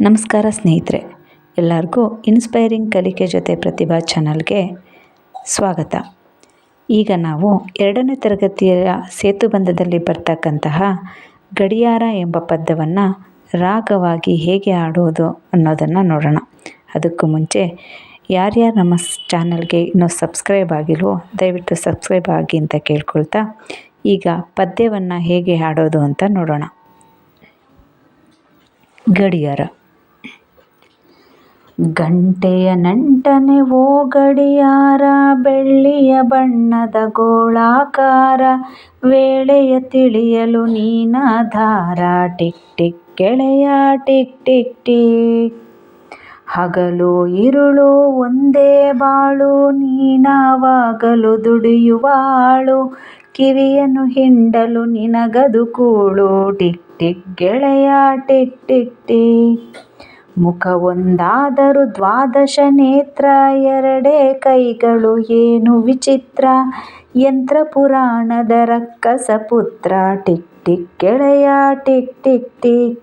ನಮಸ್ಕಾರ ಸ್ನೇಹಿತರೆ, ಎಲ್ಲರಿಗೂ ಇನ್ಸ್ಪೈರಿಂಗ್ ಕಲಿಕೆ ಜೊತೆ ಪ್ರತಿಭಾ ಚಾನಲ್ಗೆ ಸ್ವಾಗತ. ಈಗ ನಾವು 2ನೇ ತರಗತಿಯ ಸೇತುಬಂಧದಲ್ಲಿ ಬರ್ತಕ್ಕಂತಹ ಗಡಿಯಾರ ಎಂಬ ಪದ್ಯವನ್ನು ರಾಗವಾಗಿ ಹೇಗೆ ಹಾಡುವುದು ಅನ್ನೋದನ್ನು ನೋಡೋಣ. ಅದಕ್ಕೂ ಮುಂಚೆ ಯಾರ್ಯಾರು ನಮ್ಮ ಚಾನಲ್ಗೆ ಇನ್ನೂ ಸಬ್ಸ್ಕ್ರೈಬ್ ಆಗಿಲ್ವೋ ದಯವಿಟ್ಟು ಸಬ್ಸ್ಕ್ರೈಬ್ ಆಗಿ ಅಂತ ಕೇಳ್ಕೊಳ್ತಾ ಈಗ ಪದ್ಯವನ್ನು ಹೇಗೆ ಹಾಡೋದು ಅಂತ ನೋಡೋಣ. ಗಡಿಯಾರ. ಗಂಟೆಯ ನಂಟನೆ ಓ ಗಡಿಯಾರ, ಬೆಳ್ಳಿಯ ಬಣ್ಣದ ಗೋಳಾಕಾರ, ವೇಳೆಯ ತಿಳಿಯಲು ನೀನಾಧಾರ, ಟಿಕ್ ಟಿಕ್ ಗೆಳೆಯ ಟಿಕ್ ಟಿಕ್ ಟಿಕ್. ಹಗಲು ಇರುಳು ಒಂದೇ ಬಾಳು, ನೀನಾವಾಗಲು ದುಡಿಯುವಾಳು, ಕಿವಿಯನ್ನು ಹಿಂಡಲು ನಿನಗದು ಕೂಳು, ಟಿಕ್ ಟಿಕ್ ಗೆಳೆಯ ಟಿಕ್ ಟಿಕ್ ಟಿಕ್. ಮುಖ ಒಂದಾದರೂ ದ್ವಾದಶ ನೇತ್ರ, ಎರಡೇ ಕೈಗಳು ಏನು ವಿಚಿತ್ರ, ಯಂತ್ರ ಪುರಾಣದ ರಕ್ಕಸ ಪುತ್ರ, ಟಿಕ್ ಟಿಕ್ ಗೆಳೆಯ tick tick tick.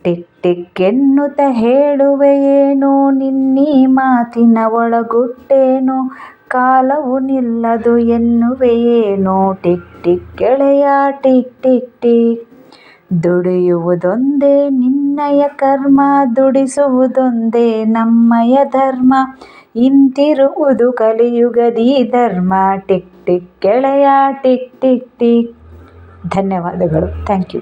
Tick tick ಎನ್ನುತ್ತ ಹೇಳುವೆಯೇನು, ನಿನ್ನೀ ಮಾತಿನ ಒಳಗುಟ್ಟೇನು, ಕಾಲವು ನಿಲ್ಲದು ಎನ್ನುವೆಯೇನು, ಟಿಕ್ ಟಿಕ್ ಗೆಳೆಯ ಟಿಕ್ ಟಿಕ್ ಟಿಕ್. ದುಡಿಯುವುದೊಂದೇ ನಿನ್ನಯ ಕರ್ಮ, ದುಡಿಸುವುದೊಂದೇ ನಮ್ಮಯ ಧರ್ಮ, ಇಂತಿರುವುದು ಕಲಿಯುಗದಿ ಧರ್ಮ, ಟಿಕ್ ಟಿಕ್ ಗೆಳೆಯ ಟಿಕ್ ಟಿಕ್ ಟಿಕ್. ಧನ್ಯವಾದಗಳು. Thank you.